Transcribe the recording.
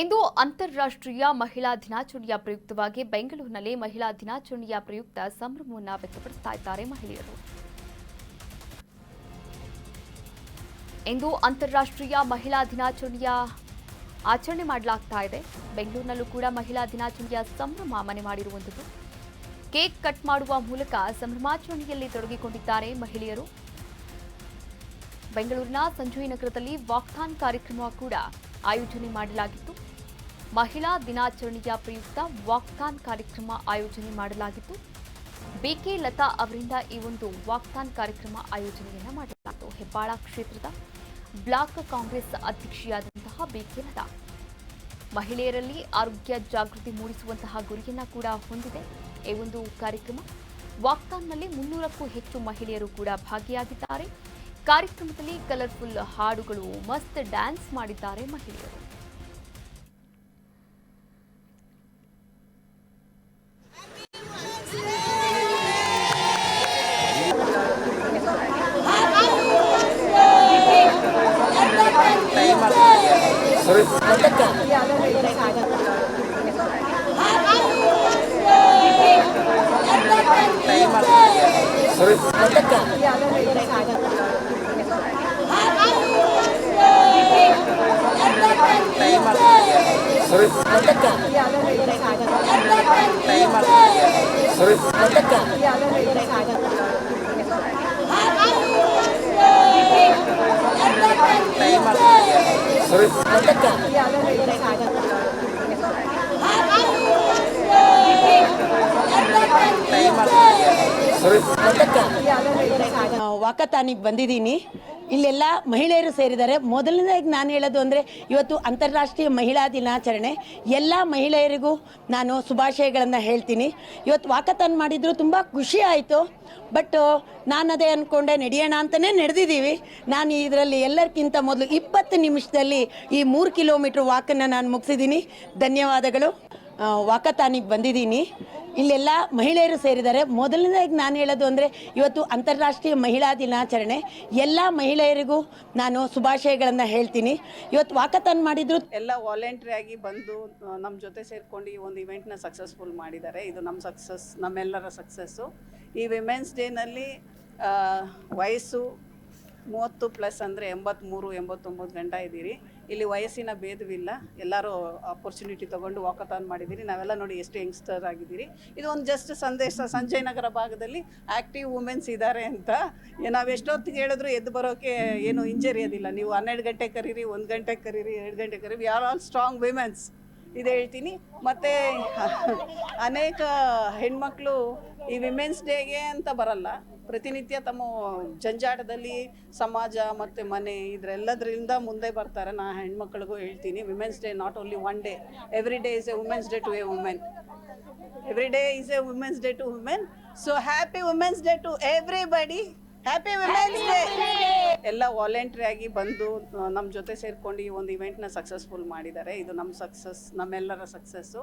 ಇಂದು ಅಂತಾರಾಷ್ಟ್ರೀಯ ಮಹಿಳಾ ದಿನಾಚರಣೆಯ ಪ್ರಯುಕ್ತವಾಗಿ ಬೆಂಗಳೂರಿನಲ್ಲಿ ಮಹಿಳಾ ದಿನಾಚರಣೆಯ ಪ್ರಯುಕ್ತ ಸಂಭ್ರಮವನ್ನು ವ್ಯಕ್ತಪಡಿಸ್ತಾ ಇದ್ದಾರೆ ಮಹಿಳೆಯರು. ಇಂದು ಅಂತಾರಾಷ್ಟ್ರೀಯ ಮಹಿಳಾ ದಿನಾಚರಣೆಯ ಆಚರಣೆ ಮಾಡಲಾಗ್ತಾ ಇದೆ. ಬೆಂಗಳೂರಿನಲ್ಲೂ ಕೂಡ ಮಹಿಳಾ ದಿನಾಚರಣೆಯ ಸಂಭ್ರಮ ಮನೆ ಮಾಡಿರುವಂಥದ್ದು. ಕೇಕ್ ಕಟ್ ಮಾಡುವ ಮೂಲಕ ಸಂಭ್ರಮಾಚರಣೆಯಲ್ಲಿ ತೊಡಗಿಕೊಂಡಿದ್ದಾರೆ ಮಹಿಳೆಯರು. ಬೆಂಗಳೂರಿನ ಸಂಜಯ್ ನಗರದಲ್ಲಿ ವಾಕ್ಥಾನ್ ಕಾರ್ಯಕ್ರಮ ಕೂಡ ಆಯೋಜನೆ ಮಾಡಲಾಗಿತ್ತು. ಮಹಿಳಾ ದಿನಾಚರಣೆಯ ಪ್ರಯುಕ್ತ ವಾಕ್ಥಾನ್ ಕಾರ್ಯಕ್ರಮ ಆಯೋಜನೆ ಮಾಡಲಾಗಿತ್ತು. ಬಿಕೆ ಲತಾ ಅವರಿಂದ ಈ ಒಂದು ವಾಕ್ಥಾನ್ ಕಾರ್ಯಕ್ರಮ ಆಯೋಜನೆಯನ್ನ ಮಾಡಲಾಯಿತು. ಹೆಬ್ಬಾಳ ಕ್ಷೇತ್ರದ ಬ್ಲಾಕ್ ಕಾಂಗ್ರೆಸ್ ಅಧ್ಯಕ್ಷೆಯಾದಂತಹ ಬಿಕೆ ಲತಾ ಮಹಿಳೆಯರಲ್ಲಿ ಆರೋಗ್ಯ ಜಾಗೃತಿ ಮೂಡಿಸುವಂತಹ ಗುರಿಯನ್ನ ಕೂಡ ಹೊಂದಿದೆ. ಈ ಒಂದು ಕಾರ್ಯಕ್ರಮ ವಾಕ್ಥಾನ್ನಲ್ಲಿ 300ಕ್ಕೂ ಹೆಚ್ಚು ಮಹಿಳೆಯರು ಕೂಡ ಭಾಗಿಯಾಗಿದ್ದಾರೆ. ಕಾರ್ಯಕ್ರಮದಲ್ಲಿ ಕಲರ್ಫುಲ್ ಹಾಡುಗಳು, ಮಸ್ತ್ ಡ್ಯಾನ್ಸ್ ಮಾಡಿದ್ದಾರೆ ಮಹಿಳೆಯರು. ವಾಕಥಾನಿಗೆ ಬಂದಿದ್ದೀನಿ. ಇಲ್ಲೆಲ್ಲ ಮಹಿಳೆಯರು ಸೇರಿದ್ದಾರೆ. ಮೊದಲನೇದಾಗಿ ನಾನು ಹೇಳೋದು ಅಂದರೆ ಇವತ್ತು ಅಂತಾರಾಷ್ಟ್ರೀಯ ಮಹಿಳಾ ದಿನಾಚರಣೆ. ಎಲ್ಲ ಮಹಿಳೆಯರಿಗೂ ನಾನು ಶುಭಾಶಯಗಳನ್ನು ಹೇಳ್ತೀನಿ. ಇವತ್ತು ವಾಕಥಾನ್ ಮಾಡಿದ್ರು ತುಂಬ ಖುಷಿ ಆಯಿತು. ಬಟ್ ನಾನು ಅದೇ ಅಂದ್ಕೊಂಡೆ ನಡೆಯೋಣ ಅಂತಲೇ ನಡೆದಿದ್ದೀವಿ. ನಾನು ಇದರಲ್ಲಿ ಎಲ್ಲರಿಗಿಂತ ಮೊದಲು 20 ನಿಮಿಷದಲ್ಲಿ ಈ 3 ಕಿಲೋಮೀಟ್ರ್ ವಾಕನ್ನು ನಾನು ಮುಗಿಸಿದ್ದೀನಿ. ಧನ್ಯವಾದಗಳು. ವಾಕಥಾನಿಗೆ ಬಂದಿದ್ದೀನಿ. ಇಲ್ಲೆಲ್ಲ ಮಹಿಳೆಯರು ಸೇರಿದ್ದಾರೆ. ಮೊದಲನೇದಾಗಿ ನಾನು ಹೇಳೋದು ಅಂದರೆ ಇವತ್ತು ಅಂತಾರಾಷ್ಟ್ರೀಯ ಮಹಿಳಾ ದಿನಾಚರಣೆ. ಎಲ್ಲ ಮಹಿಳೆಯರಿಗೂ ನಾನು ಶುಭಾಶಯಗಳನ್ನು ಹೇಳ್ತೀನಿ. ಇವತ್ತು ವಾಕಥಾನ್ ಮಾಡಿದ್ರು ಎಲ್ಲ ವಾಲಂಟ್ರಿ ಆಗಿ ಬಂದು ನಮ್ಮ ಜೊತೆ ಸೇರ್ಕೊಂಡು ಈ ಒಂದು ಇವೆಂಟ್ನ ಸಕ್ಸಸ್ಫುಲ್ ಮಾಡಿದ್ದಾರೆ. ಇದು ನಮ್ಮ ಸಕ್ಸಸ್, ನಮ್ಮೆಲ್ಲರ ಸಕ್ಸಸ್ಸು. ಈ ವಿಮೆನ್ಸ್ ಡೇನಲ್ಲಿ ವಯಸ್ಸು 30+ ಅಂದರೆ 83-89 ಗಂಟ ಇದ್ದೀರಿ. ಇಲ್ಲಿ ವಯಸ್ಸಿನ ಭೇದವಿಲ್ಲ. ಎಲ್ಲರೂ ಅಪರ್ಚುನಿಟಿ ತೊಗೊಂಡು ವಾಕಥಾನ್ ಮಾಡಿದ್ದೀರಿ. ನಾವೆಲ್ಲ ನೋಡಿ ಎಷ್ಟು ಯಂಗ್ಸ್ಟರ್ ಆಗಿದ್ದೀರಿ. ಇದು ಒಂದು ಜಸ್ಟ್ ಸಂದೇಶ, ಸಂಜಯ್ ನಗರ ಭಾಗದಲ್ಲಿ ಆ್ಯಕ್ಟಿವ್ ವುಮೆನ್ಸ್ ಇದ್ದಾರೆ ಅಂತ. ನಾವು ಎಷ್ಟೊತ್ತಿಗೆ ಹೇಳಿದ್ರು ಎದ್ದು ಬರೋಕ್ಕೆ ಏನು ಹಿಂಜರಿಯೋದಿಲ್ಲ. ನೀವು 12 ಗಂಟೆಗೆ ಕರೀರಿ, 1 ಗಂಟೆಗೆ ಕರೀರಿ, 2 ಗಂಟೆಗೆ ಕರೀರಿ, we are all strong women's. ಇದು ಹೇಳ್ತೀನಿ. ಮತ್ತು ಅನೇಕ ಹೆಣ್ಮಕ್ಳು ಈ ವಿಮೆನ್ಸ್ ಡೇಗೆ ಅಂತ ಬರಲ್ಲ, ಪ್ರತಿನಿತ್ಯ ತಮ್ಮ ಜಂಜಾಟದಲ್ಲಿ ಸಮಾಜ ಮತ್ತು ಮನೆ ಇದರೆಲ್ಲದರಿಂದ ಮುಂದೆ ಬರ್ತಾರೆ. ನಾನು ಹೆಣ್ಮಕ್ಳಿಗೂ ಹೇಳ್ತೀನಿ, women's day not only one day, every day is a women's day to a women. Every day is a women's day to women. So happy women's day to everybody. Happy women's day. ಎಲ್ಲ voluntary ಆಗಿ ಬಂದು ನಮ್ಮ ಜೊತೆ ಸೇರ್ಕೊಂಡು ಈ ಒಂದು ಇವೆಂಟ್ನ successful ಮಾಡಿದ್ದಾರೆ. ಇದು ನಮ್ಮ ಸಕ್ಸಸ್, ನಮ್ಮೆಲ್ಲರ ಸಕ್ಸಸ್ಸು.